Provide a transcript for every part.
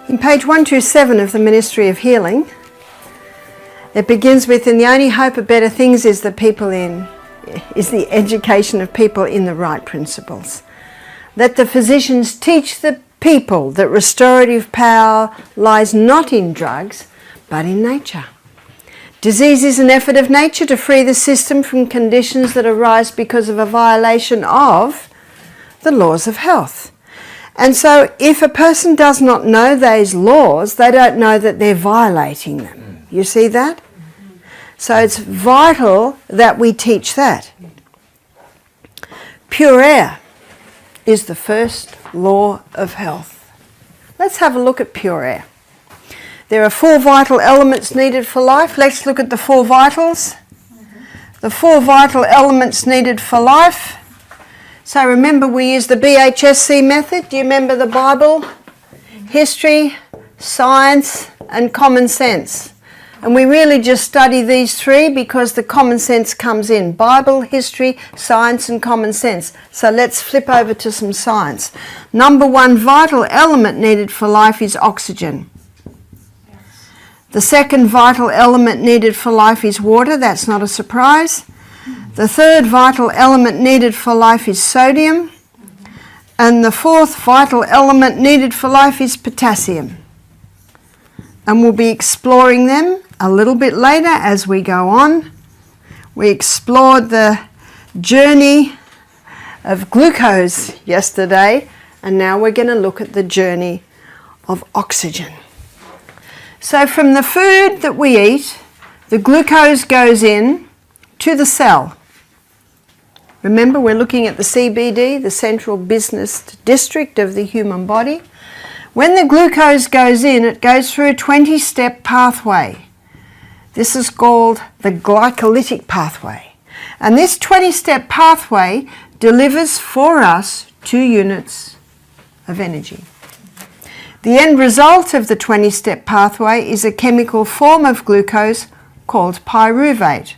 In page 127 of the Ministry of Healing, it begins with, and the only hope of better things is the education of people in the right principles. Let the physicians teach the people that restorative power lies not in drugs, but in nature. Disease is an effort of nature to free the system from conditions that arise because of a violation of the laws of health. And so if a person does not know those laws, they don't know that they're violating them. You see that? So it's vital that we teach that. Pure air is the first law of health. Let's have a look at pure air. There are 4 vital elements needed for life. Let's look at the 4 vitals. The 4 vital elements needed for life. So remember, we use the BHSC method. Do you remember the Bible? History, science, and common sense. And we really just study these 3 because the common sense comes in. Bible, history, science, and common sense. So let's flip over to some science. Number 1 vital element needed for life is oxygen. The second vital element needed for life is water. That's not a surprise. The third vital element needed for life is sodium. And the fourth vital element needed for life is potassium. And we'll be exploring them a little bit later as we go on. We explored the journey of glucose yesterday, and now we're going to look at the journey of oxygen. So from the food that we eat, the glucose goes in to the cell. Remember, we're looking at the CBD, the central business district of the human body. When the glucose goes in, it goes through a 20-step pathway. This is called the glycolytic pathway. And this 20-step pathway delivers for us 2 units of energy. The end result of the 20-step pathway is a chemical form of glucose called pyruvate.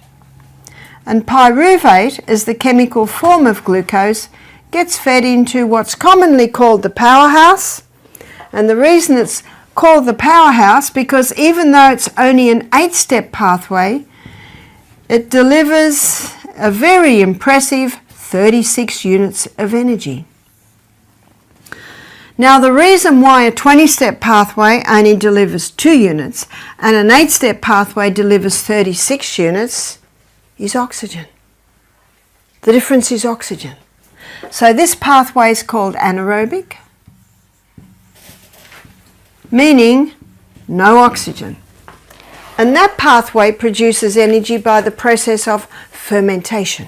And pyruvate, as the chemical form of glucose, gets fed into what's commonly called the powerhouse. And the reason it's called the powerhouse, because even though it's only an 8-step pathway, it delivers a very impressive 36 units of energy. Now, the reason why a 20-step pathway only delivers 2 units and an 8-step pathway delivers 36 units is oxygen. The difference is oxygen. So this pathway is called anaerobic, meaning no oxygen. And that pathway produces energy by the process of fermentation.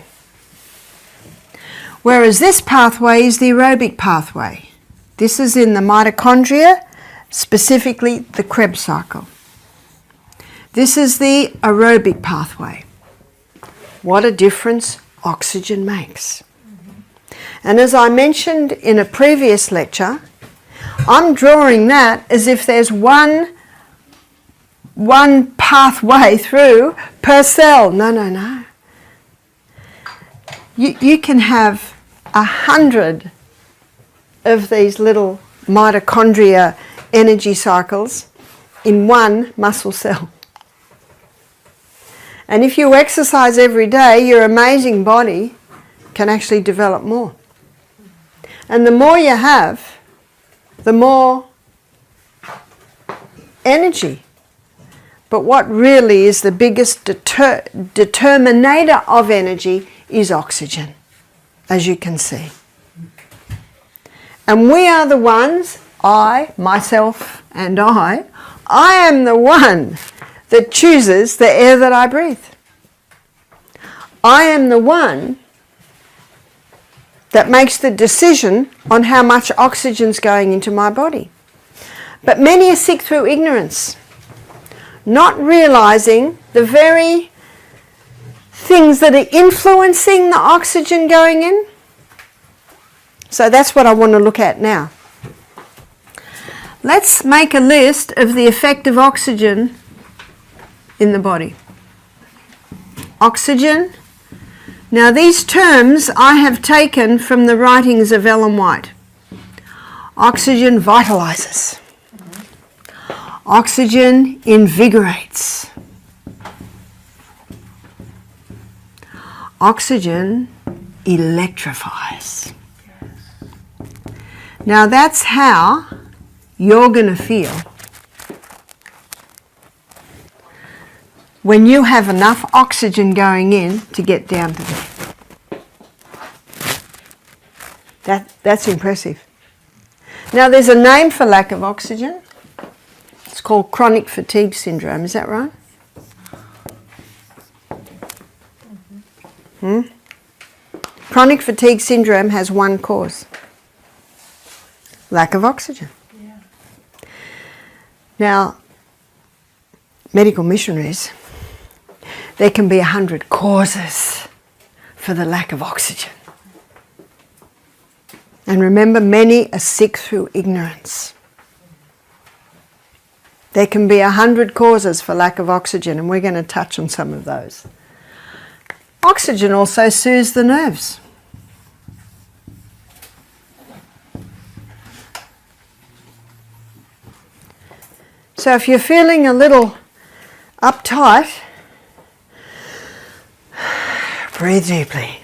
Whereas this pathway is the aerobic pathway. This is in the mitochondria, specifically the Krebs cycle. This is the aerobic pathway. What a difference oxygen makes. And as I mentioned in a previous lecture, I'm drawing that as if there's one pathway through per cell. No. You can have 100 of these little mitochondria energy cycles in one muscle cell. And if you exercise every day, your amazing body can actually develop more. And the more you have, the more energy. But what really is the biggest determinator of energy is oxygen, as you can see. And we are the ones, I, myself and I am the one that chooses the air that I breathe. I am the one that makes the decision on how much oxygen's going into my body. But many are sick through ignorance, not realizing the very things that are influencing the oxygen going in. So that's what I want to look at now. Let's make a list of the effect of oxygen in the body. Oxygen. Now these terms I have taken from the writings of Ellen White. Oxygen vitalizes. Oxygen invigorates. Oxygen electrifies. Now that's how you're going to feel when you have enough oxygen going in to get down to there. That's impressive. Now there's a name for lack of oxygen. It's called chronic fatigue syndrome. Is that right? Chronic fatigue syndrome has one cause. Lack of oxygen. Yeah. Now, medical missionaries, there can be 100 causes for the lack of oxygen. And remember, many are sick through ignorance. There can be 100 causes for lack of oxygen, and we're going to touch on some of those. Oxygen also soothes the nerves. So if you're feeling a little uptight, breathe deeply.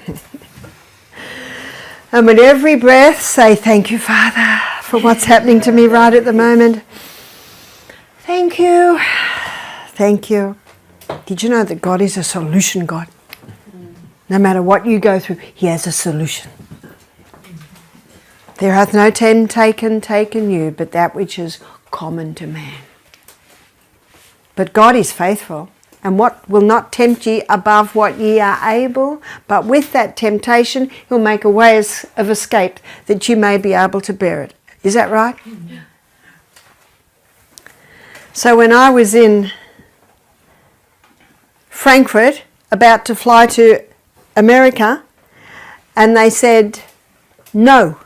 And with every breath, say, thank you, Father, for what's happening to me right at the moment. Thank you. Thank you. Did you know that God is a solution God? No matter what you go through, He has a solution. There hath no temptation taken you, but that which is common to man. But God is faithful, and what will not tempt ye above what ye are able, but with that temptation He'll make a way of escape that you may be able to bear it. Is that right? Yeah. So when I was in Frankfurt, about to fly to America, and they said, no.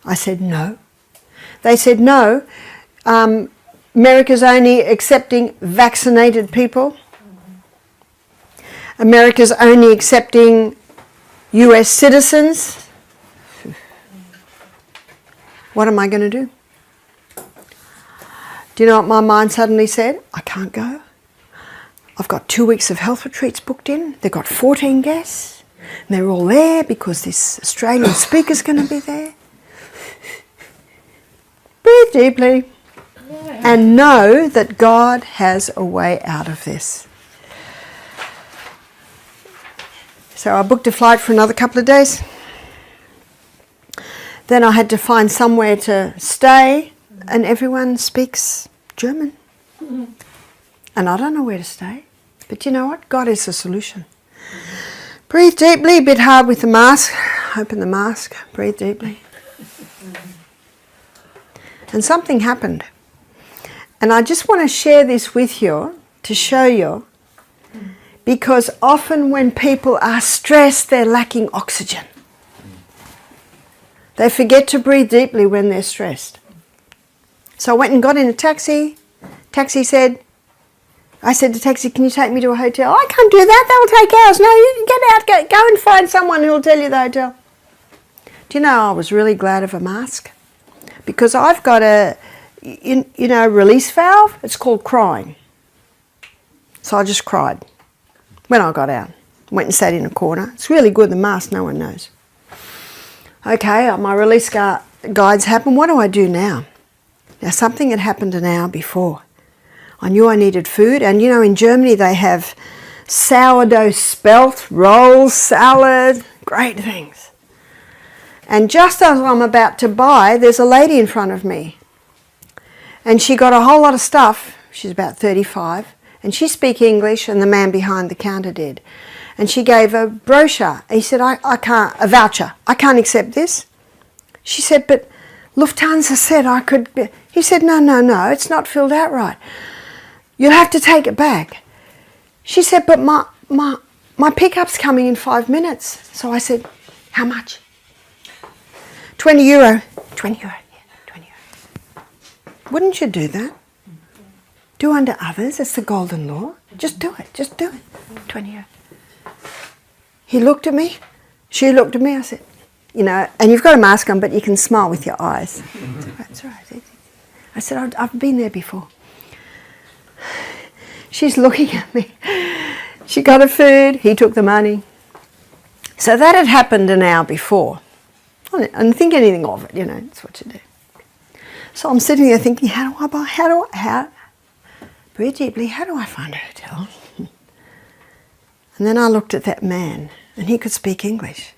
I said, no. They said, no. America's only accepting vaccinated people. America's only accepting US citizens. What am I going to do? Do you know what my mind suddenly said? I can't go. I've got 2 weeks of health retreats booked in. They've got 14 guests. And they're all there because this Australian speaker's going to be there. Breathe deeply. And know that God has a way out of this. So I booked a flight for another couple of days. Then I had to find somewhere to stay, and everyone speaks German. And I don't know where to stay. But you know what? God is the solution. Breathe deeply, a bit hard with the mask. Open the mask, breathe deeply. And something happened. And I just want to share this with you to show you, because often when people are stressed, they're lacking oxygen. They forget to breathe deeply when they're stressed. So I went and got in a taxi. Taxi said, I said to taxi, can you take me to a hotel? I can't do that, that'll take hours. No, you get out, go and find someone who'll tell you the hotel. Do you know, I was really glad of a mask, because I've got a release valve. It's called crying. So I just cried when I got out. Went and sat in a corner. It's really good, the mask, no one knows. Okay, my release guides happen. What do I do now? Now, something had happened an hour before. I knew I needed food, and you know, in Germany they have sourdough spelt, rolls, salad, great things. And just as I'm about to buy, there's a lady in front of me. And she got a whole lot of stuff. She's about 35. And she speaks English, and the man behind the counter did. And she gave a brochure. He said, I can't, a voucher. I can't accept this. She said, but Lufthansa said I could. He said, no, it's not filled out right. You'll have to take it back. She said, but my pickup's coming in 5 minutes. So I said, how much? 20 euro. 20 euro. Wouldn't you do that? Do unto others. It's the golden law. Just do it. 20 years. He looked at me. She looked at me. I said, and you've got a mask on, but you can smile with your eyes. That's right. I said, I've been there before. She's looking at me. She got her food, he took the money. So that had happened an hour before. I didn't think anything of it, that's what you do. So I'm sitting there thinking, breathe deeply, how do I find a hotel? And then I looked at that man, and he could speak English.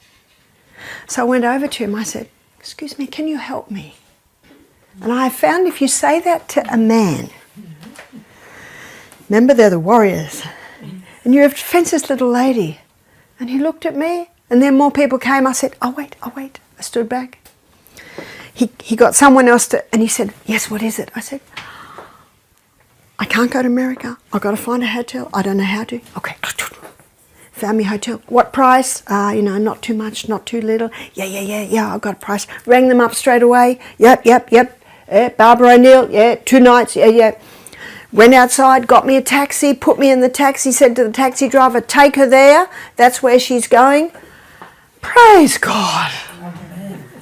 So I went over to him, I said, excuse me, can you help me? And I found if you say that to a man, remember they're the warriors, and you're a defenseless little lady. And he looked at me, and then more people came. I said, I'll wait. I stood back. He got someone else and he said, yes, what is it? I said, I can't go to America. I've got to find a hotel. I don't know how to. Okay. Found me a hotel. What price? Not too much, not too little. Yeah, I've got a price. Rang them up straight away. Yep. Barbara O'Neill, 2 nights, yeah. Went outside, got me a taxi, put me in the taxi, said to the taxi driver, take her there. That's where she's going. Praise God.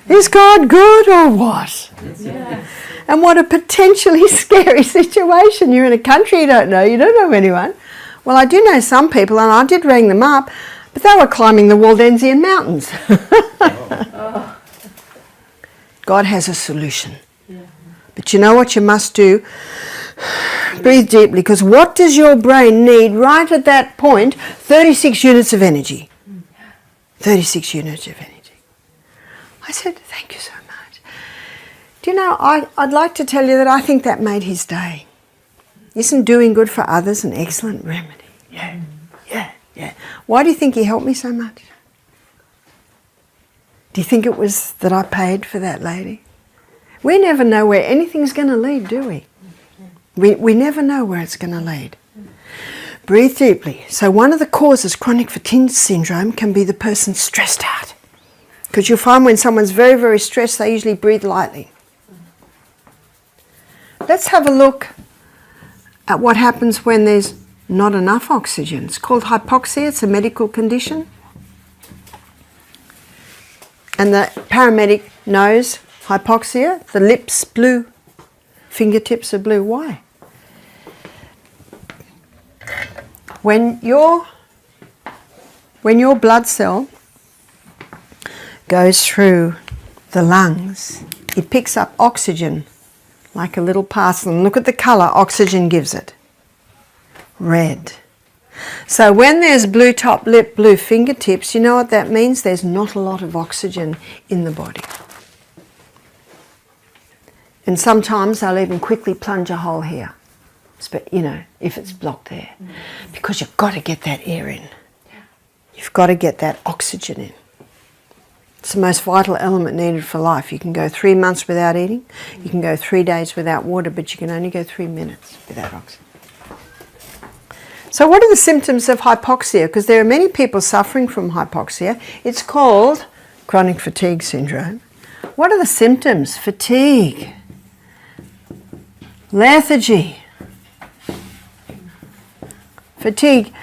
Is God good or what? Yeah. And what a potentially scary situation. You're in a country you don't know anyone. Well, I do know some people, and I did ring them up, but they were climbing the Waldensian Mountains. God has a solution. Yeah. But you know what you must do? Breathe deeply, because what does your brain need right at that point? 36 units of energy. 36 units of energy. I said, thank you so much. Do you know, I'd like to tell you that I think that made his day. Isn't doing good for others an excellent remedy? Yeah. Why do you think he helped me so much? Do you think it was that I paid for that lady? We never know where anything's going to lead, do we? We never know where it's going to lead. Breathe deeply. So one of the causes, chronic fatigue syndrome, can be the person stressed out. Because you'll find when someone's very, very stressed, they usually breathe lightly. Let's have a look at what happens when there's not enough oxygen. It's called hypoxia. It's a medical condition. And the paramedic knows hypoxia. The lips blue, fingertips are blue. Why? When your blood cell goes through the lungs, it picks up oxygen like a little parcel. And look at the colour oxygen gives it. Red. So when there's blue top lip, blue fingertips, you know what that means? There's not a lot of oxygen in the body. And sometimes they'll even quickly plunge a hole here, if it's blocked there. Because you've got to get that air in. You've got to get that oxygen in. It's the most vital element needed for life. You can go 3 months without eating, you can go 3 days without water, but you can only go 3 minutes without oxygen. So what are the symptoms of hypoxia? Because there are many people suffering from hypoxia. It's called chronic fatigue syndrome. What are the symptoms? Fatigue, lethargy, fatigue.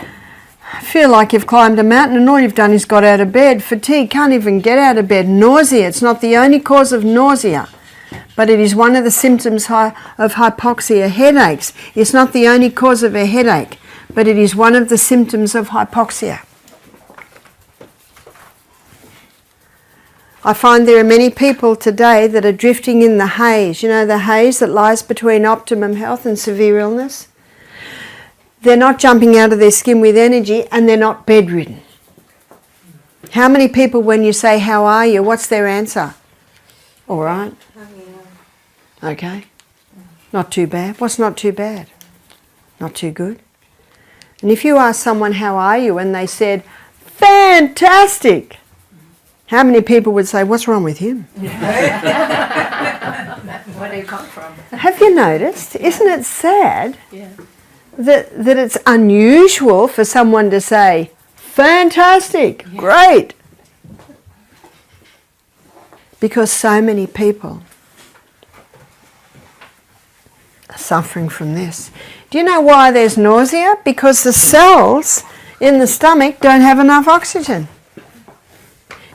Feel like you've climbed a mountain and all you've done is got out of bed. Fatigue, can't even get out of bed. Nausea, it's not the only cause of nausea, but it is one of the symptoms of hypoxia. Headaches, it's not the only cause of a headache, but it is one of the symptoms of hypoxia. I find there are many people today that are drifting in the haze. You know, the haze that lies between optimum health and severe illness? They're not jumping out of their skin with energy, and they're not bedridden. How many people, when you say, how are you, what's their answer? All right. Okay. Not too bad. What's not too bad? Not too good. And if you ask someone, how are you, and they said, fantastic, how many people would say, what's wrong with him? Where do you come from? Have you noticed? Isn't it sad? Yeah. That it's unusual for someone to say, fantastic, great. Because so many people are suffering from this. Do you know why there's nausea? Because the cells in the stomach don't have enough oxygen.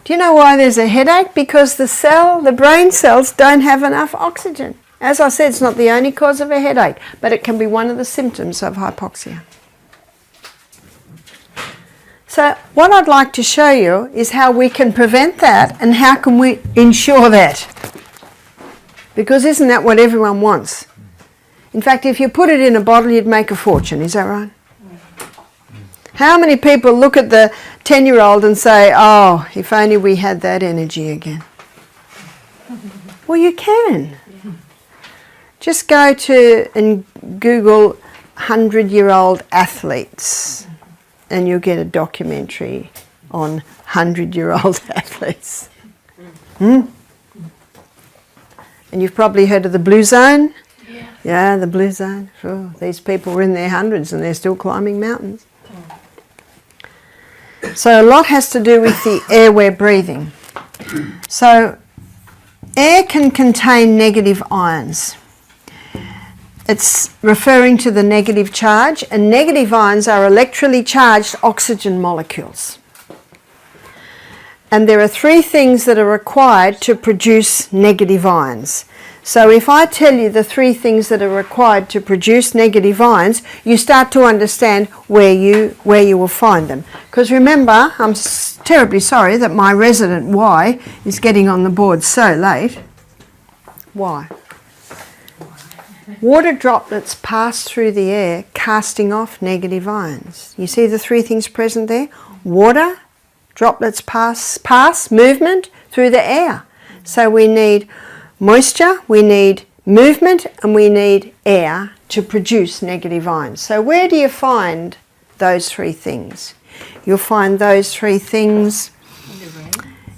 Do you know why there's a headache? Because the brain cells don't have enough oxygen. As I said, it's not the only cause of a headache, but it can be one of the symptoms of hypoxia. So what I'd like to show you is how we can prevent that and how can we ensure that. Because isn't that what everyone wants? In fact, if you put it in a bottle, you'd make a fortune, is that right? How many people look at the 10-year-old and say, oh, if only we had that energy again? Well, you can. Just go to and Google 100-year-old athletes and you'll get a documentary on 100-year-old athletes. And you've probably heard of the Blue Zone? Yeah, the Blue Zone. Sure. These people were in their hundreds and they're still climbing mountains. So a lot has to do with the air we're breathing. So air can contain negative ions. It's referring to the negative charge, and negative ions are electrically charged oxygen molecules. And there are three things that are required to produce negative ions. So if I tell you the three things that are required to produce negative ions, you start to understand where you will find them. Because remember, I'm terribly sorry that my resident Y is getting on the board so late. Why? Water droplets pass through the air, casting off negative ions. You see the three things present there? Water, droplets pass movement through the air. So we need moisture, we need movement, and we need air to produce negative ions. So where do you find those three things? You'll find those three things,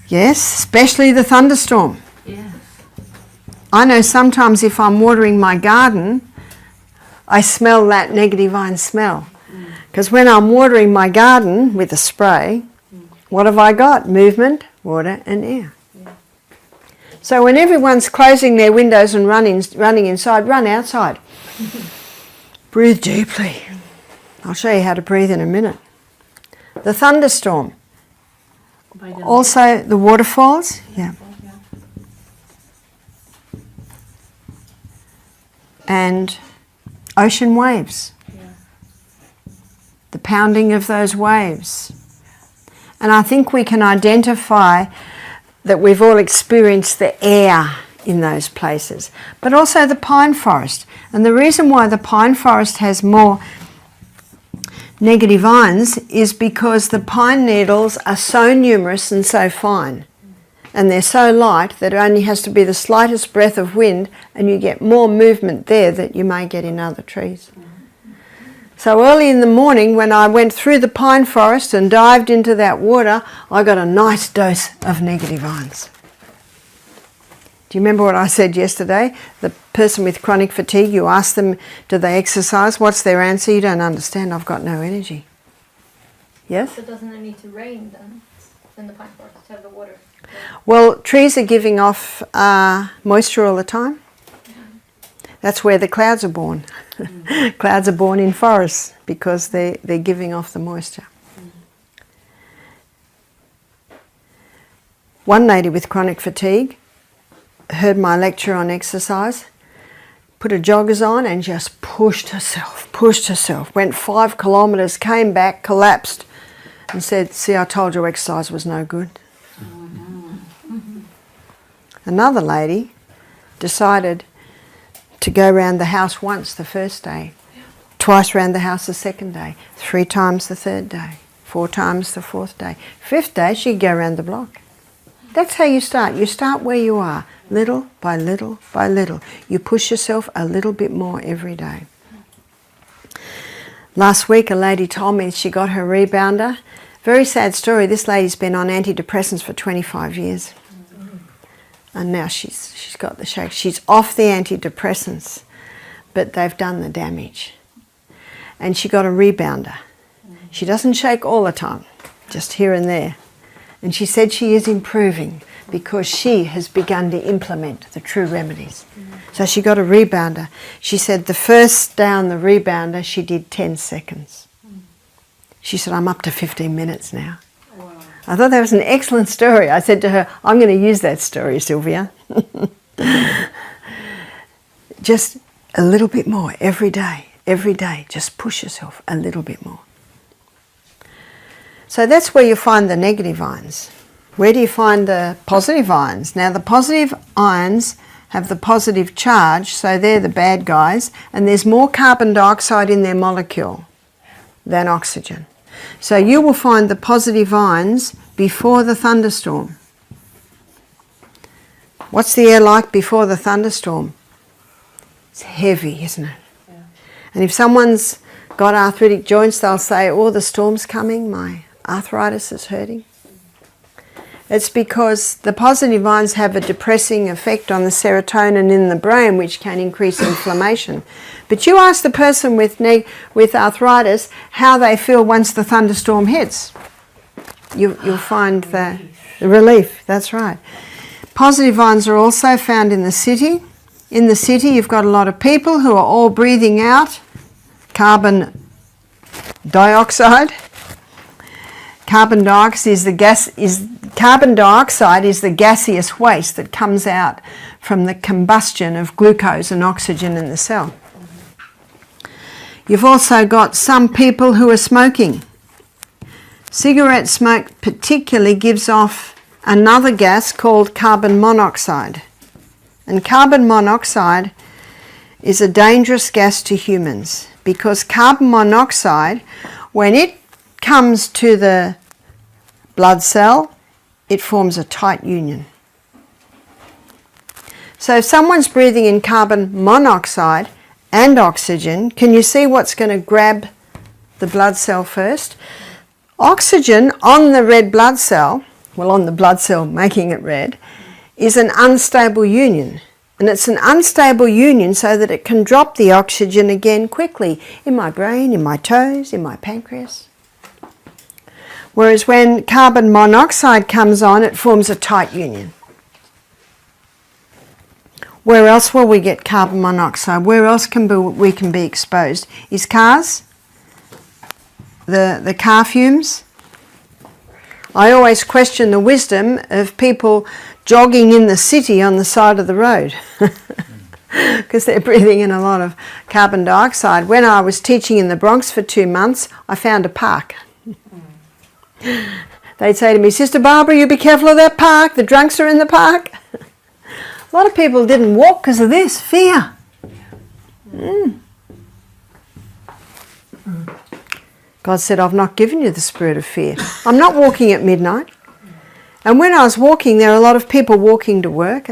yes, especially the thunderstorm. Yeah. I know sometimes if I'm watering my garden, I smell that negative ion smell. Because when I'm watering my garden with a spray, what have I got? Movement, water, and air. So when everyone's closing their windows and running inside, run outside. Breathe deeply. I'll show you how to breathe in a minute. The thunderstorm. Also the waterfalls. Yeah. And ocean waves. The pounding of those waves. And I think we can identify that we've all experienced the air in those places, but also the pine forest. And the reason why the pine forest has more negative ions is because the pine needles are so numerous and so fine, and they're so light that it only has to be the slightest breath of wind and you get more movement there that you may get in other trees. So early in the morning when I went through the pine forest and dived into that water, I got a nice dose of negative ions. Do you remember what I said yesterday? The person with chronic fatigue, you ask them, do they exercise? What's their answer? You don't understand, I've got no energy. Yes? So doesn't it need to rain then in the pine forest to have the water? Well, trees are giving off moisture all the time. That's where the clouds are born. Clouds are born in forests because they're giving off the moisture. One lady with chronic fatigue heard my lecture on exercise, put her joggers on and just pushed herself, went 5 kilometres, came back, collapsed and said, see, I told you exercise was no good. Another lady decided to go around the house once the first day, twice around the house the second day, 3 times the third day, 4 times the fourth day. 5th day, she'd go around the block. That's how you start. You start where you are, little by little by little. You push yourself a little bit more every day. Last week, a lady told me she got her rebounder. Very sad story. This lady's been on antidepressants for 25 years. And now she's got the shakes. She's off the antidepressants, but they've done the damage. And she got a rebounder. She doesn't shake all the time, just here and there. And she said she is improving because she has begun to implement the true remedies. So she got a rebounder. She said the first day on the rebounder, she did 10 seconds. She said, I'm up to 15 minutes now. I thought that was an excellent story. I said to her, I'm going to use that story, Sylvia. just a little bit more every day, just push yourself a little bit more. So that's where you find the negative ions. Where do you find the positive ions? Now the positive ions have the positive charge, so they're the bad guys, and there's more carbon dioxide in their molecule than oxygen. So you will find the positive ions before the thunderstorm. What's the air like before the thunderstorm? It's heavy, isn't it? Yeah. And if someone's got arthritic joints, they'll say, oh, the storm's coming, my arthritis is hurting. It's because the positive ions have a depressing effect on the serotonin in the brain, which can increase inflammation. But you ask the person with arthritis how they feel once the thunderstorm hits. You'll find the relief, that's right. Positive ions are also found in the city. In the city you've got a lot of people who are all breathing out carbon dioxide. Carbon dioxide is the gaseous waste that comes out from the combustion of glucose and oxygen in the cell. You've also got some people who are smoking. Cigarette smoke particularly gives off another gas called carbon monoxide. And carbon monoxide is a dangerous gas to humans because carbon monoxide, when it comes to the blood cell, it forms a tight union. So if someone's breathing in carbon monoxide and oxygen, can you see what's going to grab the blood cell first? Oxygen on the red blood cell, well, on the blood cell making it red, is an unstable union. And it's an unstable union so that it can drop the oxygen again quickly in my brain, in my toes, in my pancreas. Whereas when carbon monoxide comes on, it forms a tight union. Where else will we get carbon monoxide? Where else we can be exposed? Is cars? The car fumes? I always question the wisdom of people jogging in the city on the side of the road because they're breathing in a lot of carbon dioxide. When I was teaching in the Bronx for 2 months, I found a park. They'd say to me, Sister Barbara, you be careful of that park, the drunks are in the park. A lot of people didn't walk because of this, fear. God said, I've not given you the spirit of fear. I'm not walking at midnight. And when I was walking, there were a lot of people walking to work.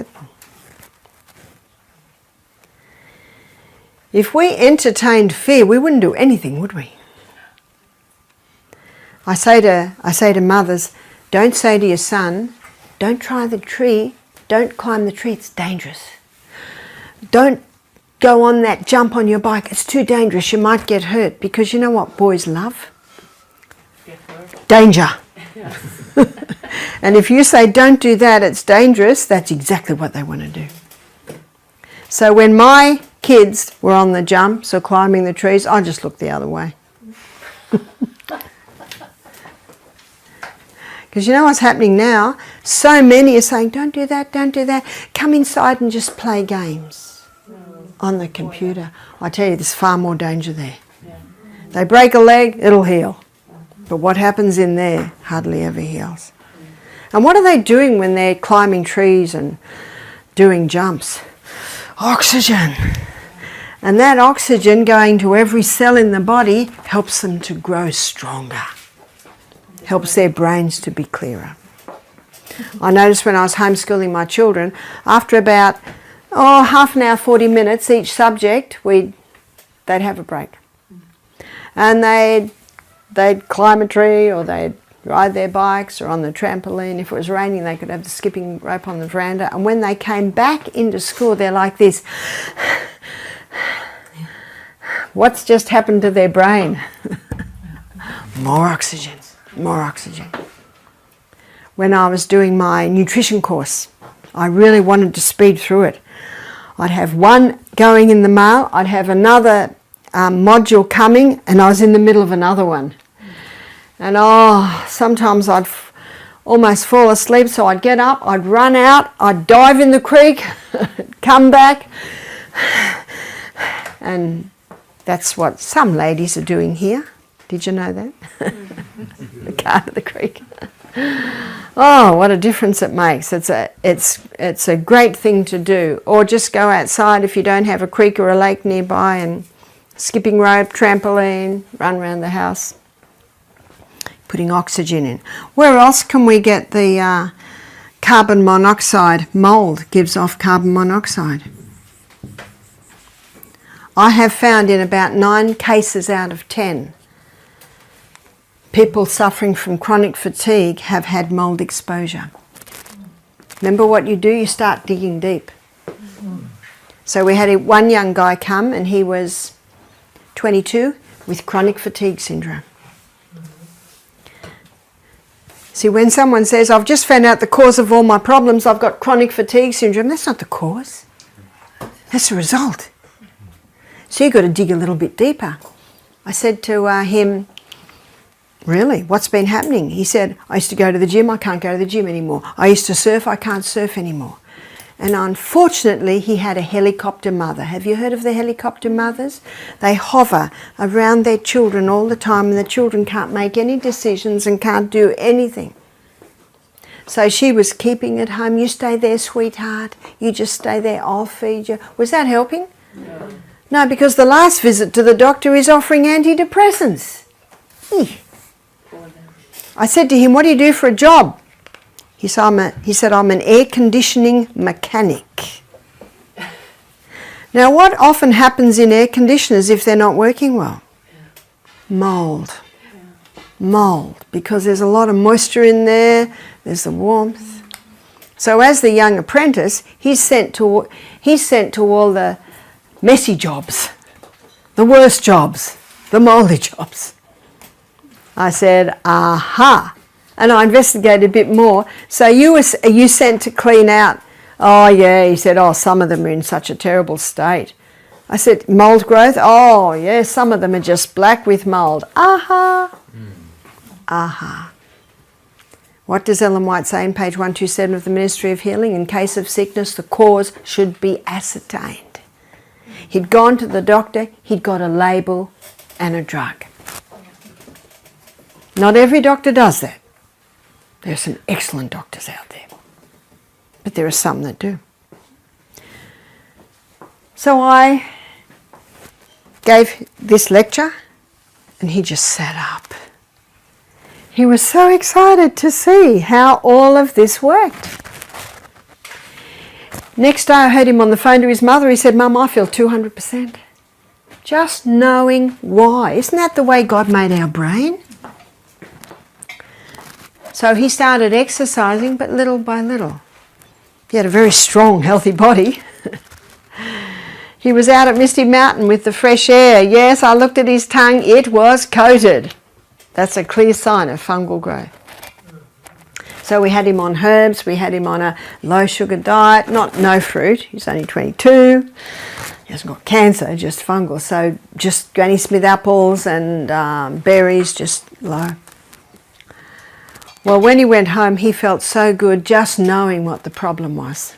If we entertained fear, we wouldn't do anything, would we? I say to mothers, don't say to your son, don't try the tree, don't climb the tree, it's dangerous. Don't go on that jump on your bike, it's too dangerous, you might get hurt. Because you know what boys love? Danger. And if you say don't do that, it's dangerous, that's exactly what they want to do. So when my kids were on the jumps or climbing the trees, I just looked the other way. Because you know what's happening now? So many are saying, don't do that, don't do that. Come inside and just play games on the computer. I tell you, there's far more danger there. They break a leg, it'll heal. But what happens in there hardly ever heals. And what are they doing when they're climbing trees and doing jumps? Oxygen. And that oxygen going to every cell in the body helps them to grow stronger. Helps their brains to be clearer. I noticed when I was homeschooling my children, after about half an hour, 40 minutes each subject, they'd have a break. And they'd climb a tree or they'd ride their bikes or on the trampoline. If it was raining, they could have the skipping rope on the veranda. And when they came back into school, they're like this. What's just happened to their brain? More oxygen. More oxygen. When I was doing my nutrition course, I really wanted to speed through it. I'd have one going in the mail, I'd have another module coming, and I was in the middle of another one. And sometimes I'd almost fall asleep, so I'd get up, I'd run out, I'd dive in the creek, come back, And that's what some ladies are doing here. Did you know that? The car to the creek. Oh, what a difference it makes. It's a great thing to do. Or just go outside if you don't have a creek or a lake nearby, and skipping rope, trampoline, run around the house. Putting oxygen in. Where else can we get the carbon monoxide? Mould gives off carbon monoxide. I have found in about 9 cases out of 10, people suffering from chronic fatigue have had mould exposure. Remember what you do? You start digging deep. So we had one young guy come, and he was 22 with chronic fatigue syndrome. See, when someone says, I've just found out the cause of all my problems, I've got chronic fatigue syndrome, that's not the cause. That's the result. So you've got to dig a little bit deeper. I said to him, really, what's been happening? He said, I used to go to the gym, I can't go to the gym anymore. I used to surf, I can't surf anymore. And unfortunately, he had a helicopter mother. Have you heard of the helicopter mothers? They hover around their children all the time, and the children can't make any decisions and can't do anything. So she was keeping at home. You stay there, sweetheart. You just stay there, I'll feed you. Was that helping? No. No, because the last visit to the doctor is offering antidepressants. I said to him, what do you do for a job? He said, I'm an air conditioning mechanic. Now, what often happens in air conditioners if they're not working well? Mould. Mould, because there's a lot of moisture in there, there's the warmth. So as the young apprentice, he's sent to all the messy jobs, the worst jobs, the mouldy jobs. I said, aha. And I investigated a bit more. So are you sent to clean out? Oh, yeah. He said, oh, some of them are in such a terrible state. I said, mould growth? Oh, yeah, some of them are just black with mould. Aha. Aha. What does Ellen White say in page 127 of the Ministry of Healing? In case of sickness, the cause should be ascertained. He'd gone to the doctor, he'd got a label and a drug. Not every doctor does that. There are some excellent doctors out there, but there are some that do. So I gave this lecture, and he just sat up. He was so excited to see how all of this worked. Next day I heard him on the phone to his mother. He said, Mum, I feel 200%. Just knowing why. Isn't that the way God made our brain? So he started exercising, but little by little. He had a very strong, healthy body. He was out at Misty Mountain with the fresh air. Yes, I looked at his tongue. It was coated. That's a clear sign of fungal growth. So we had him on herbs. We had him on a low-sugar diet. No fruit. He's only 22. He hasn't got cancer, just fungal. So just Granny Smith apples and berries, just low. Well, when he went home, he felt so good just knowing what the problem was.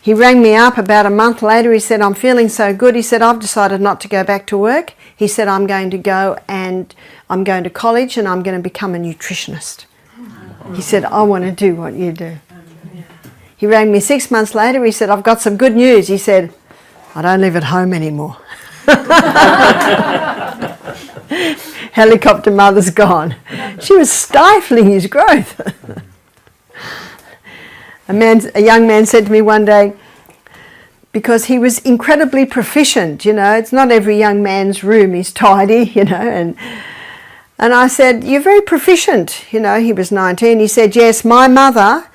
He rang me up about a month later. He said, I'm feeling so good. He said, I've decided not to go back to work. He said, I'm going to college and I'm going to become a nutritionist. He said, I want to do what you do. He rang me 6 months later. He said, I've got some good news. He said, I don't live at home anymore. Helicopter mother's gone. She was stifling his growth. A young man said to me one day, because he was incredibly proficient, it's not every young man's room is tidy, and I said, you're very proficient, he was 19. He said, yes, my mother,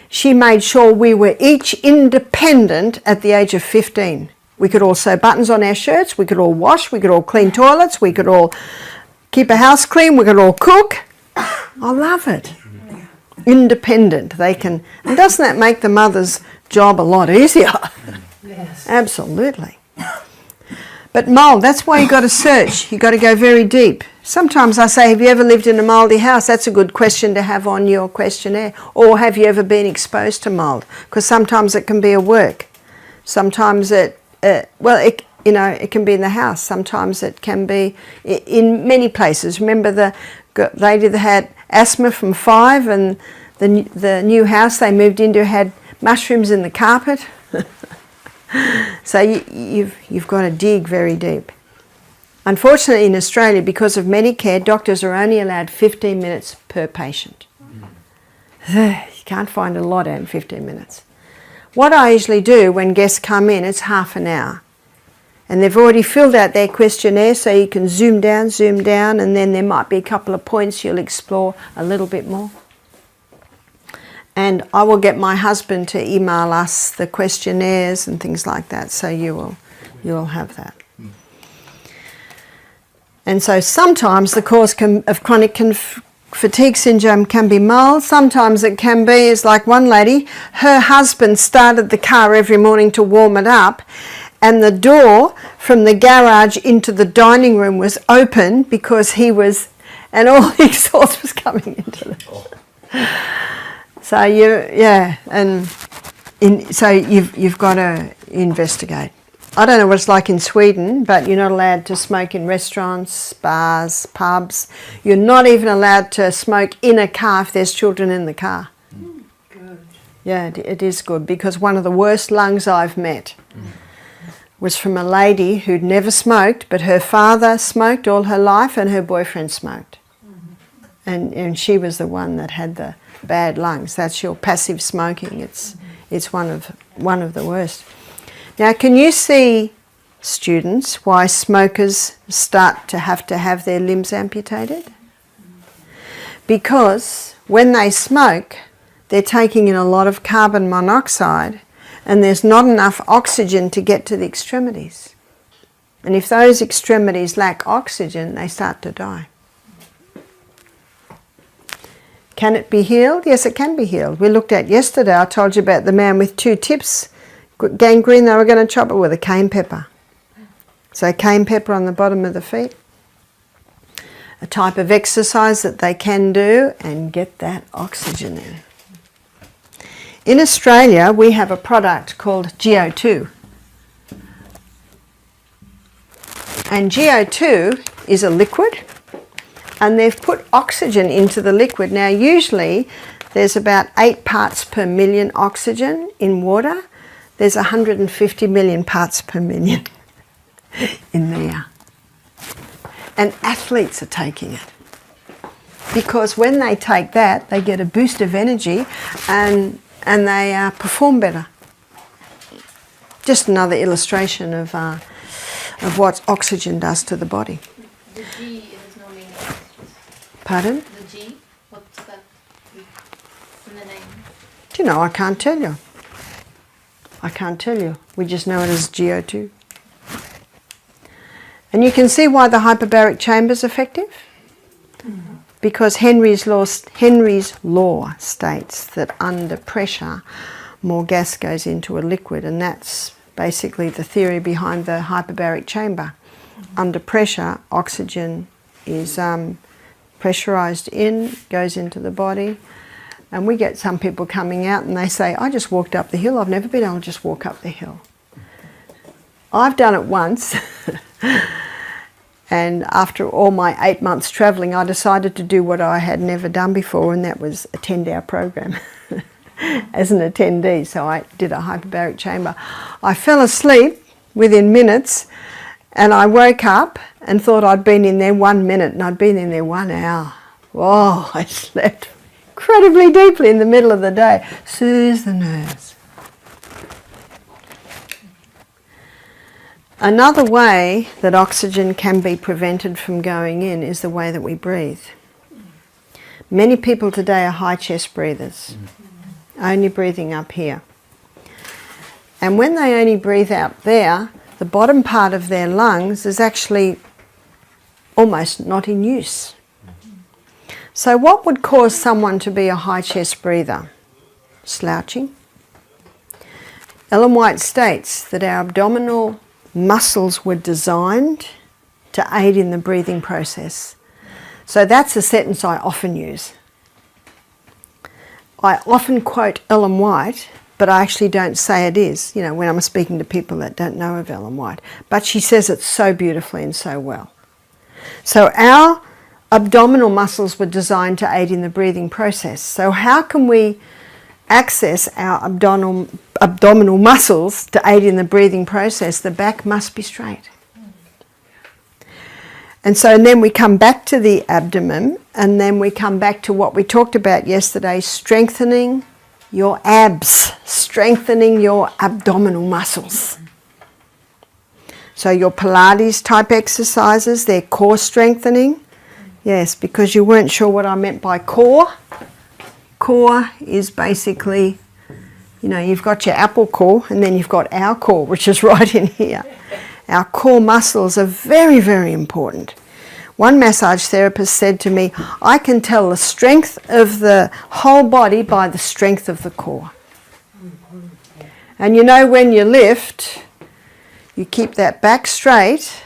she made sure we were each independent at the age of 15. We could all sew buttons on our shirts, we could all wash, we could all clean toilets, we could all keep a house clean, we could all cook. I love it. Independent. And doesn't that make the mother's job a lot easier? Yes. Absolutely. But mould, that's why you've got to search. You've got to go very deep. Sometimes I say, have you ever lived in a mouldy house? That's a good question to have on your questionnaire. Or have you ever been exposed to mould? Because sometimes it can be a work. Sometimes it can be in the house. Sometimes it can be in many places. Remember the lady that had asthma from 5, and the new house they moved into had mushrooms in the carpet. So you've got to dig very deep. Unfortunately, in Australia, because of Medicare, doctors are only allowed 15 minutes per patient. You can't find a lot out in 15 minutes. What I usually do when guests come in, it's half an hour. And they've already filled out their questionnaire, so you can zoom down, and then there might be a couple of points you'll explore a little bit more. And I will get my husband to email us the questionnaires and things like that, so you will have that. And so sometimes the cause of chronic fatigue syndrome can be mild. Sometimes it can be, it's like one lady, her husband started the car every morning to warm it up, and the door from the garage into the dining room was open because and all the exhaust was coming into it. So you've got to investigate. I don't know what it's like in Sweden, but you're not allowed to smoke in restaurants, bars, pubs. You're not even allowed to smoke in a car if there's children in the car. Good. Yeah, it is good, because one of the worst lungs I've met was from a lady who'd never smoked, but her father smoked all her life and her boyfriend smoked. And she was the one that had the bad lungs. That's your passive smoking. It's one of the worst. Now, can you see, students, why smokers start to have their limbs amputated? Because when they smoke, they're taking in a lot of carbon monoxide, and there's not enough oxygen to get to the extremities. And if those extremities lack oxygen, they start to die. Can it be healed? Yes, it can be healed. We looked at yesterday, I told you about the man with 2 tips, gangrene. They were going to chop it with a cane pepper. So cane pepper on the bottom of the feet. A type of exercise that they can do and get that oxygen in. In Australia, we have a product called GO2. And GO2 is a liquid, and they've put oxygen into the liquid. Now, usually there's about 8 parts per million oxygen in water. There's 150 million parts per million in there. And athletes are taking it, because when they take that, they get a boost of energy and they perform better. Just another illustration of what oxygen does to the body. The G is no meaning. Pardon? The G, what's that in the name? Do you know, I can't tell you. I can't tell you. We just know it as GO2. And you can see why the hyperbaric chamber is effective. Because Henry's law states that under pressure, more gas goes into a liquid, and that's basically the theory behind the hyperbaric chamber. Under pressure, oxygen is pressurized in, goes into the body, and we get some people coming out and they say, I just walked up the hill. I've never been able to just walk up the hill. I've done it once. And after all my 8 months travelling, I decided to do what I had never done before, and that was a 10-hour program as an attendee. So I did a hyperbaric chamber. I fell asleep within minutes, and I woke up and thought I'd been in there 1 minute, and I'd been in there 1 hour. Whoa, I slept incredibly deeply in the middle of the day. Soothes the nerves. Another way that oxygen can be prevented from going in is the way that we breathe. Many people today are high chest breathers, only breathing up here. And when they only breathe out there, the bottom part of their lungs is actually almost not in use. So what would cause someone to be a high chest breather? Slouching. Ellen White states that our abdominal muscles were designed to aid in the breathing process. So that's a sentence I often use. I often quote Ellen White but I actually don't say it is, when I'm speaking to people that don't know of Ellen White. But she says it so beautifully and so well. So our abdominal muscles were designed to aid in the breathing process. So how can we access our abdominal muscles to aid in the breathing process? The back must be straight. And then we come back to the abdomen, and then we come back to what we talked about yesterday, strengthening your abs, strengthening your abdominal muscles. So your Pilates type exercises, they're core strengthening. Yes, because you weren't sure what I meant by core. Core is basically, you've got your apple core and then you've got our core, which is right in here. Our core muscles are very, very important. One massage therapist said to me, I can tell the strength of the whole body by the strength of the core. And when you lift, you keep that back straight,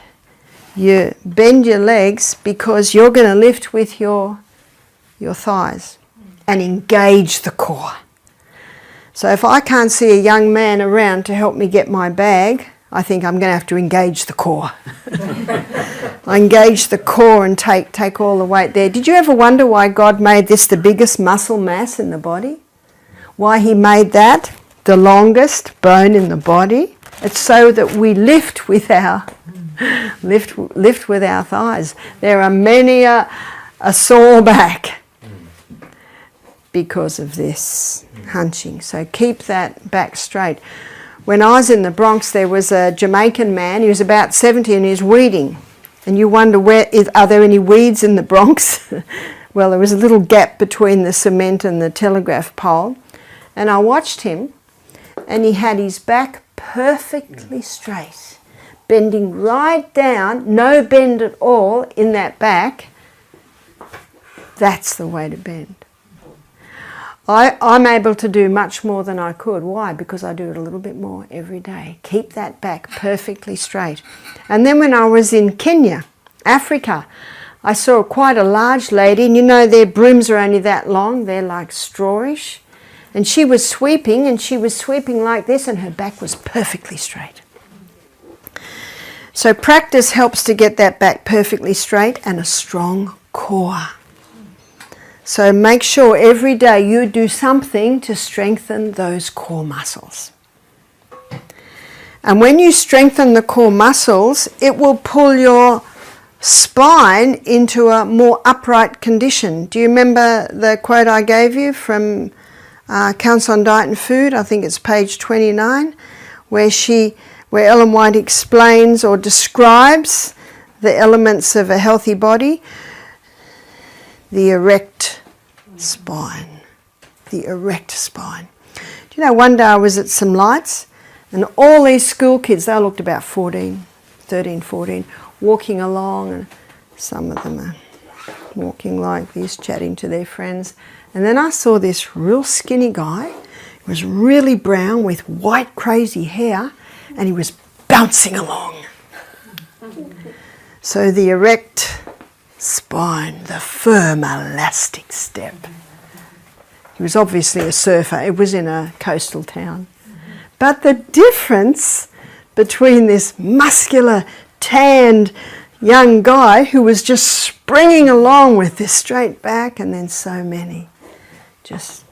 you bend your legs because you're going to lift with your thighs and engage the core. So if I can't see a young man around to help me get my bag, I think I'm going to have to engage the core. I engage the core and take all the weight there. Did you ever wonder why God made this the biggest muscle mass in the body? Why he made that the longest bone in the body? It's so that we lift with our lift with our thighs. There are many a sore back because of this hunching. So keep that back straight. When I was in the Bronx, there was a Jamaican man. He was about 70 and he was weeding. And you wonder, are there any weeds in the Bronx? Well, there was a little gap between the cement and the telegraph pole. And I watched him, and he had his back perfectly straight, bending right down, no bend at all in that back. That's the way to bend. I'm able to do much more than I could. Why? Because I do it a little bit more every day. Keep that back perfectly straight. And then when I was in Kenya, Africa, I saw quite a large lady, and their brooms are only that long, they're like strawish. And she was sweeping like this, and her back was perfectly straight. So practice helps to get that back perfectly straight and a strong core. So make sure every day you do something to strengthen those core muscles. And when you strengthen the core muscles, it will pull your spine into a more upright condition. Do you remember the quote I gave you from Counsel on Diet and Food? I think it's page 29, where Ellen White explains or describes the elements of a healthy body. The erect spine. The erect spine. Do you know, one day I was at some lights, and all these school kids, they looked about 13, 14, walking along, and some of them are walking like this, chatting to their friends. And then I saw this real skinny guy. He was really brown with white crazy hair, and he was bouncing along. So the erect spine, the firm elastic step. He was obviously a surfer. It was in a coastal town. But the difference between this muscular, tanned young guy who was just springing along with this straight back, and then so many just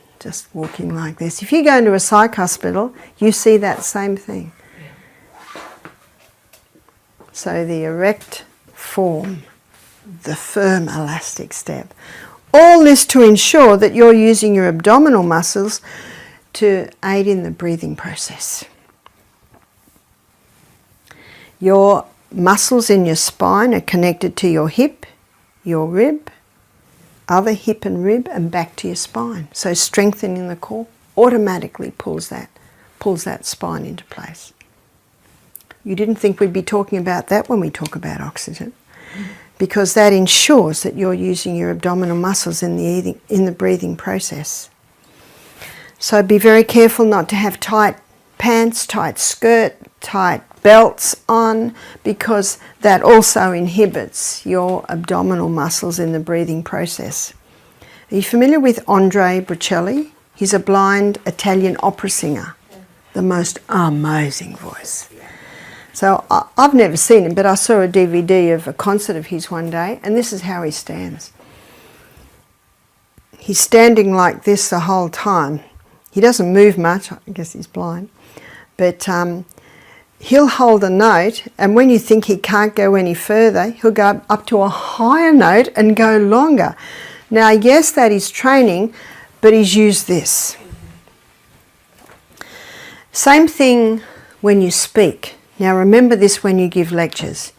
walking like this. If you go into a psych hospital, you see that same thing. So the erect form, the firm elastic step. All this to ensure that you're using your abdominal muscles to aid in the breathing process. Your muscles in your spine are connected to your hip, your rib, other hip and rib, and back to your spine. So strengthening the core automatically pulls that spine into place. You didn't think we'd be talking about that when we talk about oxygen, because that ensures that you're using your abdominal muscles in the breathing process. So be very careful not to have tight pants, tight skirt, tight belts on, because that also inhibits your abdominal muscles in the breathing process. Are you familiar with Andre Bocelli? He's a blind Italian opera singer. The most amazing voice. So I've never seen him, but I saw a DVD of a concert of his one day, and this is how he stands. He's standing like this the whole time. He doesn't move much, I guess he's blind, but he'll hold a note, and when you think he can't go any further, he'll go up to a higher note and go longer. Now, yes, that is training, but he's used this. Same thing when you speak. Now remember this when you give lectures.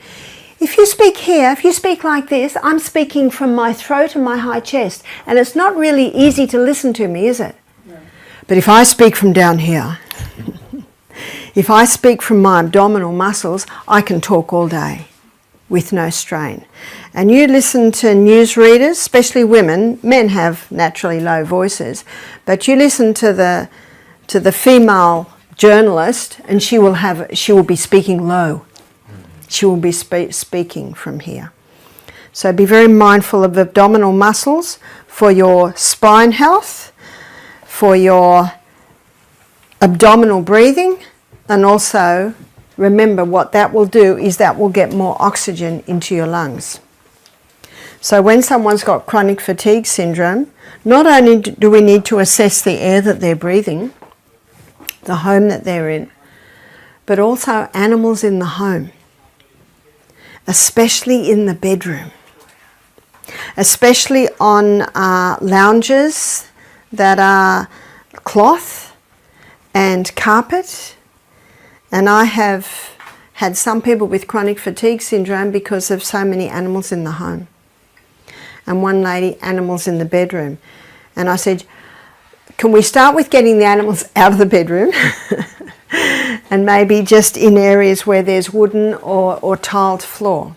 If you speak here, if you speak like this, I'm speaking from my throat and my high chest, and it's not really easy to listen to me, is it? No. But if I speak from down here, if I speak from my abdominal muscles, I can talk all day with no strain. And you listen to newsreaders, especially women, men have naturally low voices, but you listen to the female journalist, and she will be speaking low. She will be speaking from here. So be very mindful of abdominal muscles for your spine health, for your abdominal breathing, and also remember what that will do is that will get more oxygen into your lungs. So when someone's got chronic fatigue syndrome, not only do we need to assess the air that they're breathing, the home that they're in, but also animals in the home, especially in the bedroom, especially on lounges that are cloth and carpet. And I have had some people with chronic fatigue syndrome because of so many animals in the home. And one lady, animals in the bedroom. And I said, can we start with getting the animals out of the bedroom and maybe just in areas where there's wooden or tiled floor,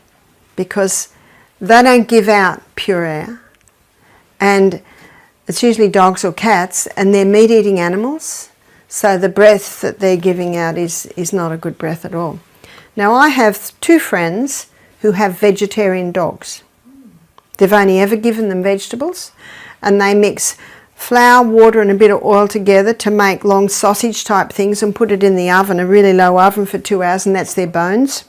because they don't give out pure air, and it's usually dogs or cats, and they're meat-eating animals, so the breath that they're giving out is not a good breath at all. Now I have two friends who have vegetarian dogs. They've only ever given them vegetables, and they mix flour, water and a bit of oil together to make long sausage type things and put it in the oven, a really low oven, for 2 hours, and that's their bones.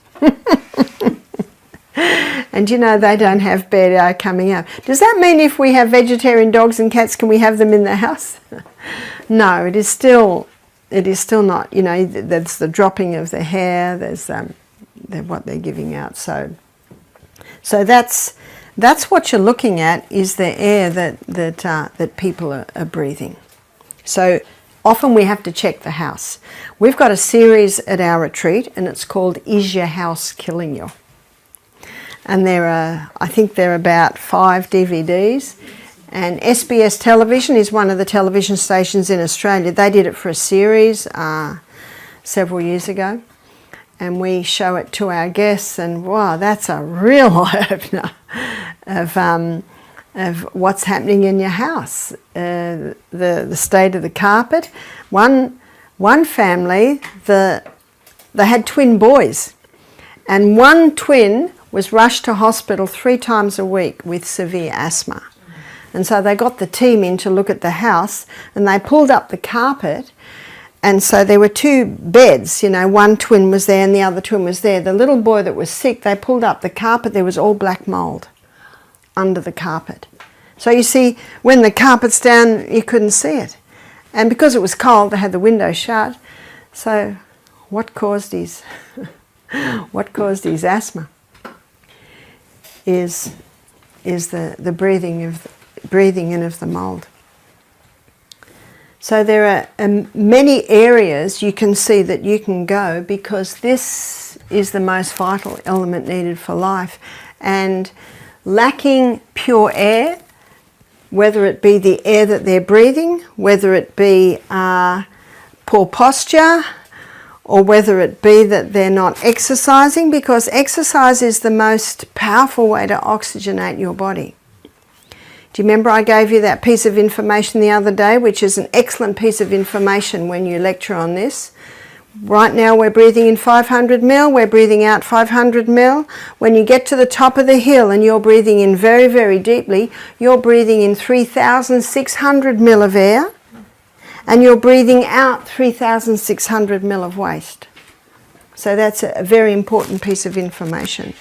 And you know, they don't have bad air coming out. Does that mean if we have vegetarian dogs and cats, can we have them in the house? No, it is still not, you know, that's the dropping of the hair, there's what they're giving out. So that's what you're looking at, is the air that people are breathing. So often we have to check the house. We've got a series at our retreat, and it's called Is Your House Killing You? And I think there are about 5 DVDs. And SBS Television is one of the television stations in Australia. They did it for a series several years ago. And we show it to our guests, and wow, that's a real eye-opener of what's happening in your house. The state of the carpet. One family, they had twin boys, and one twin was rushed to hospital 3 times a week with severe asthma. And so they got the team in to look at the house, and they pulled up the carpet. And so there were 2 beds, you know, one twin was there and the other twin was there. The little boy that was sick, they pulled up the carpet, there was all black mould under the carpet. So you see, when the carpet's down, you couldn't see it. And because it was cold, they had the window shut. So what caused his asthma is the breathing in of the mould. So there are many areas you can see that you can go, because this is the most vital element needed for life. And lacking pure air, whether it be the air that they're breathing, whether it be poor posture, or whether it be that they're not exercising, because exercise is the most powerful way to oxygenate your body. Do you remember I gave you that piece of information the other day, which is an excellent piece of information when you lecture on this? Right now we're breathing in 500 mil, we're breathing out 500 mil. When you get to the top of the hill and you're breathing in very, very deeply, you're breathing in 3,600 mil of air, And you're breathing out 3,600 ml of waste. So that's a very important piece of information,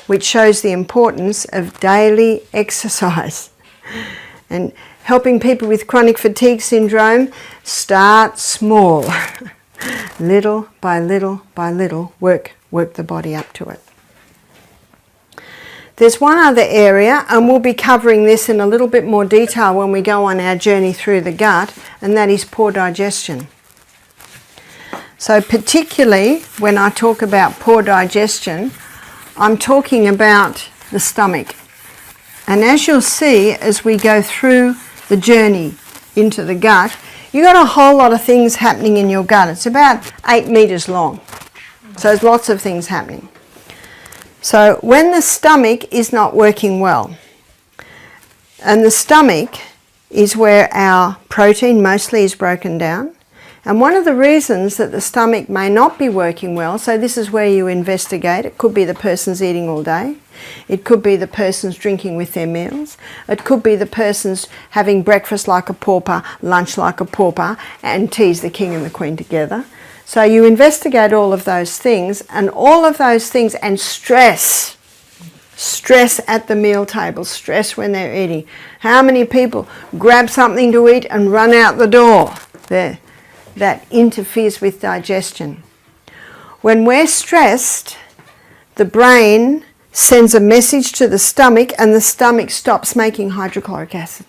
which shows the importance of daily exercise. And helping people with chronic fatigue syndrome, start small. Little by little by little, work the body up to it. There's one other area, and we'll be covering this in a little bit more detail when we go on our journey through the gut, and that is poor digestion. So particularly when I talk about poor digestion, I'm talking about the stomach. And as you'll see as we go through the journey into the gut, you've got a whole lot of things happening in your gut. It's about 8 meters long. So there's lots of things happening. So when the stomach is not working well, and the stomach is where our protein mostly is broken down, and one of the reasons that the stomach may not be working well, so this is where you investigate. It could be the person's eating all day. It could be the person's drinking with their meals. It could be the person's having breakfast like a pauper, lunch like a pauper, and tea's the king and the queen together. So you investigate all of those things, and all of those things, and stress at the meal table, stress when they're eating. How many people grab something to eat and run out the door? That interferes with digestion. When we're stressed, the brain sends a message to the stomach, and the stomach stops making hydrochloric acid.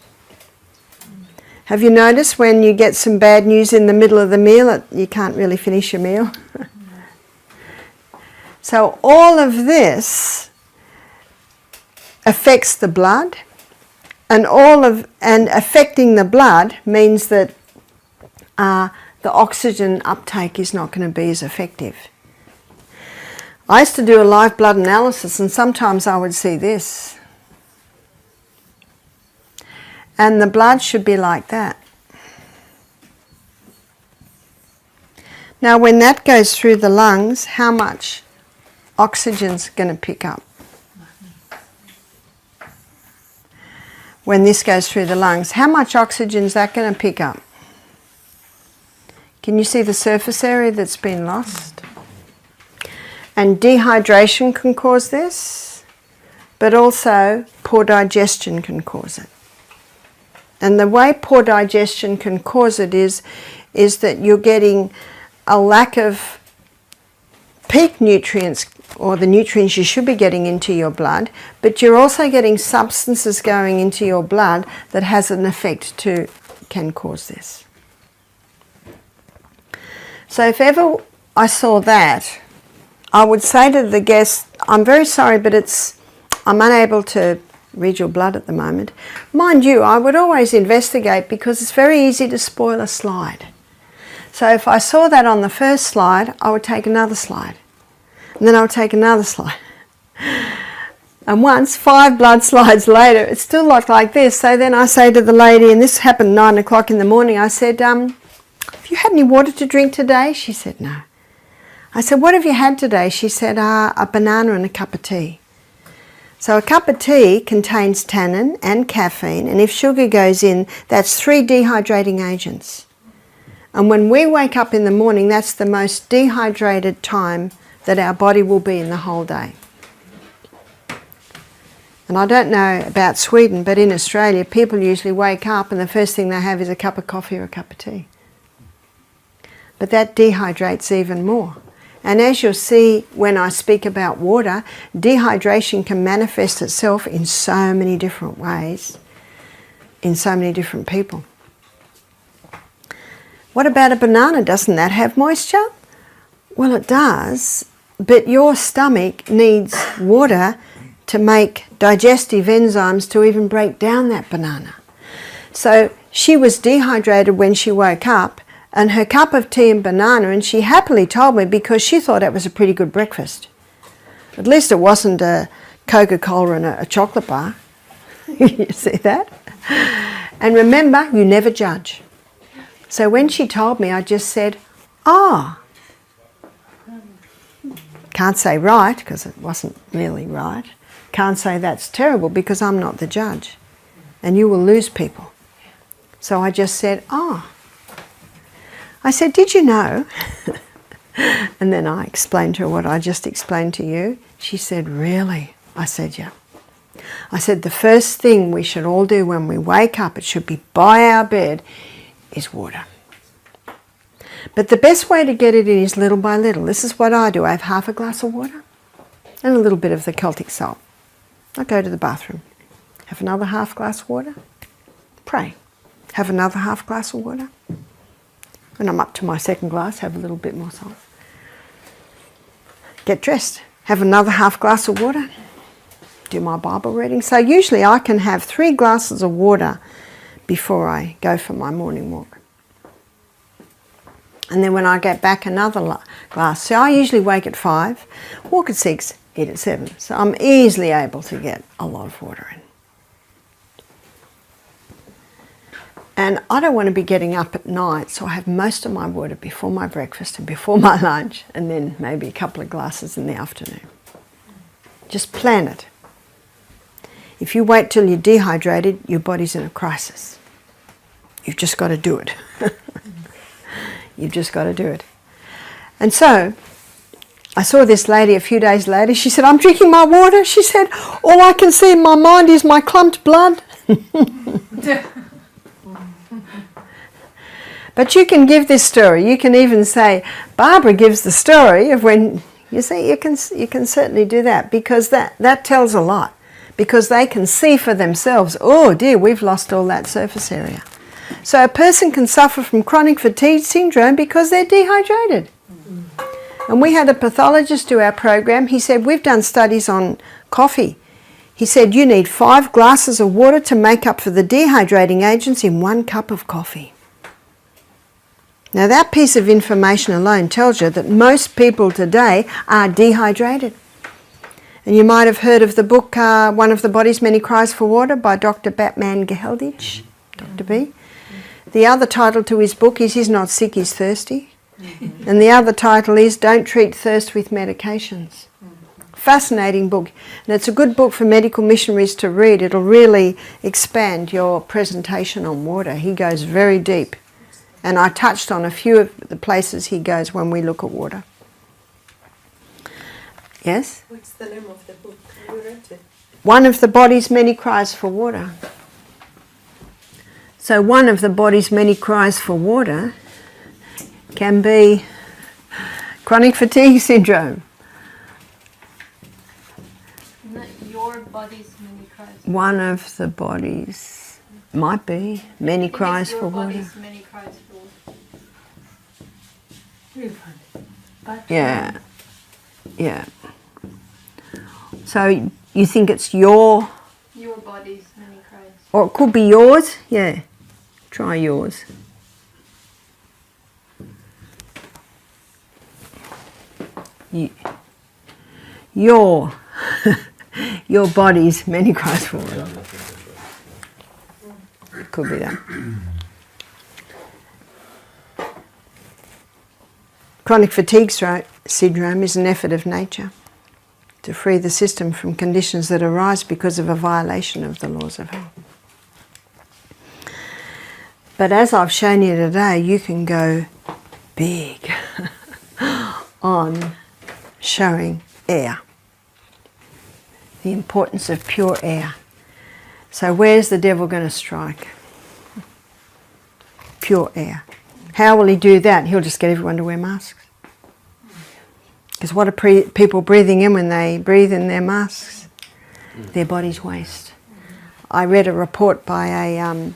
Have you noticed when you get some bad news in the middle of the meal that you can't really finish your meal? So all of this affects the blood, and affecting the blood means that the oxygen uptake is not going to be as effective. I used to do a live blood analysis, and sometimes I would see this. And the blood should be like that. Now when that goes through the lungs, how much oxygen's going to pick up? When this goes through the lungs, how much oxygen is that going to pick up? Can you see the surface area that's been lost? And dehydration can cause this, but also poor digestion can cause it. And the way poor digestion can cause it is that you're getting a lack of peak nutrients, or the nutrients you should be getting into your blood, but you're also getting substances going into your blood that has an effect can cause this. So if ever I saw that, I would say to the guest, I'm very sorry, but I'm unable to read your blood at the moment. Mind you, I would always investigate, because it's very easy to spoil a slide. So if I saw that on the first slide, I would take another slide. And then I would take another slide. And once, 5 blood slides later, it still looked like this. So then I say to the lady, and this happened 9 o'clock in the morning, I said, have you had any water to drink today? She said, no. I said, what have you had today? She said, a banana and a cup of tea. So a cup of tea contains tannin and caffeine, and if sugar goes in, that's 3 dehydrating agents. And when we wake up in the morning, that's the most dehydrated time that our body will be in the whole day. And I don't know about Sweden, but in Australia, people usually wake up and the first thing they have is a cup of coffee or a cup of tea. But that dehydrates even more. And as you'll see when I speak about water, dehydration can manifest itself in so many different ways, in so many different people. What about a banana? Doesn't that have moisture? Well, it does, but your stomach needs water to make digestive enzymes to even break down that banana. So she was dehydrated when she woke up, and her cup of tea and banana, and she happily told me because she thought it was a pretty good breakfast. At least it wasn't a Coca-Cola and a chocolate bar. You see that? And remember, you never judge. So when she told me, I just said, can't say right, because it wasn't really right. Can't say that's terrible, because I'm not the judge. And you will lose people. So I just said, I said, did you know? And then I explained to her what I just explained to you. She said, really? I said, yeah. I said, the first thing we should all do when we wake up, it should be by our bed, is water. But the best way to get it in is little by little. This is what I do. I have half a glass of water and a little bit of the Celtic salt. I go to the bathroom, have another half glass of water, pray, have another half glass of water. When I'm up to my second glass, have a little bit more salt. Get dressed, have another half glass of water, do my Bible reading. So usually I can have 3 glasses of water before I go for my morning walk. And then when I get back, another glass. So I usually wake at 5, walk at 6, eat at 7. So I'm easily able to get a lot of water in. And I don't want to be getting up at night, so I have most of my water before my breakfast and before my lunch, and then maybe a couple of glasses in the afternoon. Just plan it. If you wait till you're dehydrated, your body's in a crisis. You've just got to do it. You've just got to do it. And so, I saw this lady a few days later. She said, I'm drinking my water. She said, all I can see in my mind is my clumped blood. But you can give this story. You can even say, Barbara gives the story of when, you see, you can certainly do that, because that tells a lot. Because they can see for themselves, oh dear, we've lost all that surface area. So a person can suffer from chronic fatigue syndrome because they're dehydrated. And we had a pathologist do our program. He said, we've done studies on coffee. He said, you need 5 glasses of water to make up for the dehydrating agents in 1 cup of coffee. Now that piece of information alone tells you that most people today are dehydrated. And you might have heard of the book, One of the Body's Many Cries for Water by Dr. Batman Geheldich, Dr. B. The other title to his book is He's Not Sick, He's Thirsty. And the other title is Don't Treat Thirst with Medications. Fascinating book. And it's a good book for medical missionaries to read. It'll really expand your presentation on water. He goes very deep. And I touched on a few of the places he goes when we look at water. Yes? What's the name of the book? You read it? One of the Body's Many Cries for Water. So one of the body's many cries for water can be chronic fatigue syndrome. Not your body's many cries. One of the body's, might be, many cries for water. Body's many cries for water. Yeah, yeah. So you think it's your body's many cries. Or it could be yours, yeah. Try yours. Your body's many cries for water. It could be that. Chronic fatigue syndrome is an effort of nature to free the system from conditions that arise because of a violation of the laws of health. But as I've shown you today, you can go big on showing air, the importance of pure air. So where's the devil going to strike? Pure air. How will he do that? He'll just get everyone to wear masks. Because what are people breathing in when they breathe in their masks? Their body's waste. I read a report by a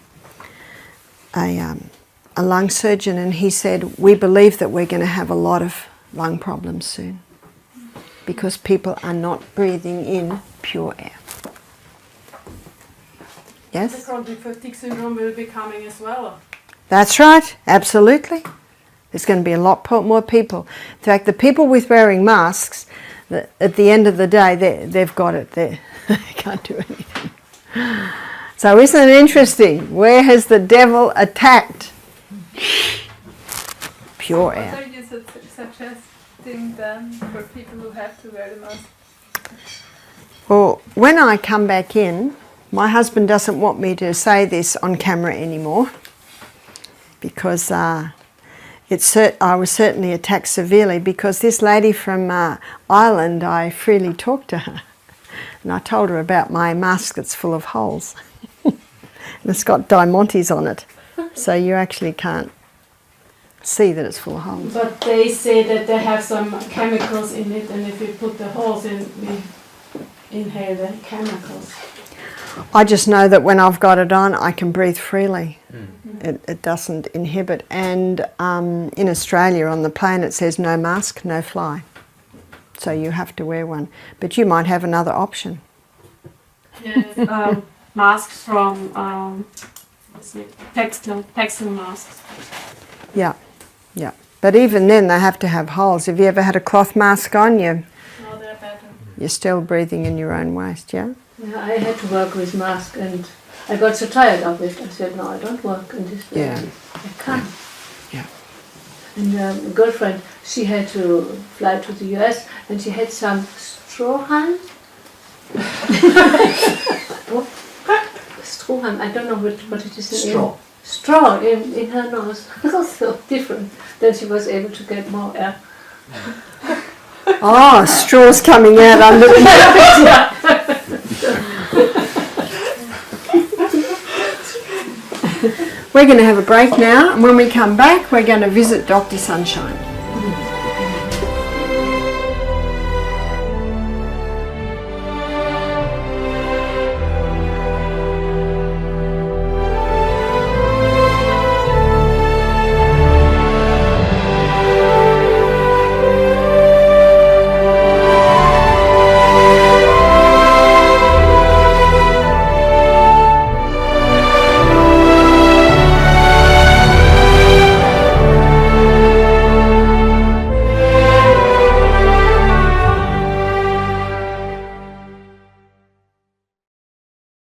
lung surgeon, and he said, we believe that we're going to have a lot of lung problems soon because people are not breathing in pure air. Yes? The chronic fatigue syndrome will be coming as well. That's right, absolutely. There's going to be a lot more people. In fact, the people with wearing masks, at the end of the day, they've got it. They can't do anything. So isn't it interesting? Where has the devil attacked? Pure air. What are you suggesting then for people who have to wear the mask? Well, when I come back in, my husband doesn't want me to say this on camera anymore because I was certainly attacked severely because this lady from Ireland, I freely talked to her. And I told her about my mask that's full of holes. And it's got diamantes on it. So you actually can't see that it's full of holes. But they say that they have some chemicals in it, and if you put the holes in, we inhale the chemicals. I just know that when I've got it on, I can breathe freely. It doesn't inhibit. And in Australia, on the plane, it says no mask, no fly. So you have to wear one. But you might have another option. Yes, masks from textile masks. Yeah, yeah. But even then, they have to have holes. Have you ever had a cloth mask on? No, they're better. You're still breathing in your own waste, yeah? Yeah, I had to work with mask, and I got so tired of it. I said, no, I don't work in this way. Yeah. I can't. Yeah. And a girlfriend, she had to fly to the US, and she had some strohhalm. Strohhalm, I don't know what it is. Straw. Straw in her nose. So different. Then she was able to get more air. Oh, straws coming out under the We're going to have a break now, and when we come back, we're going to visit Dr. Sunshine.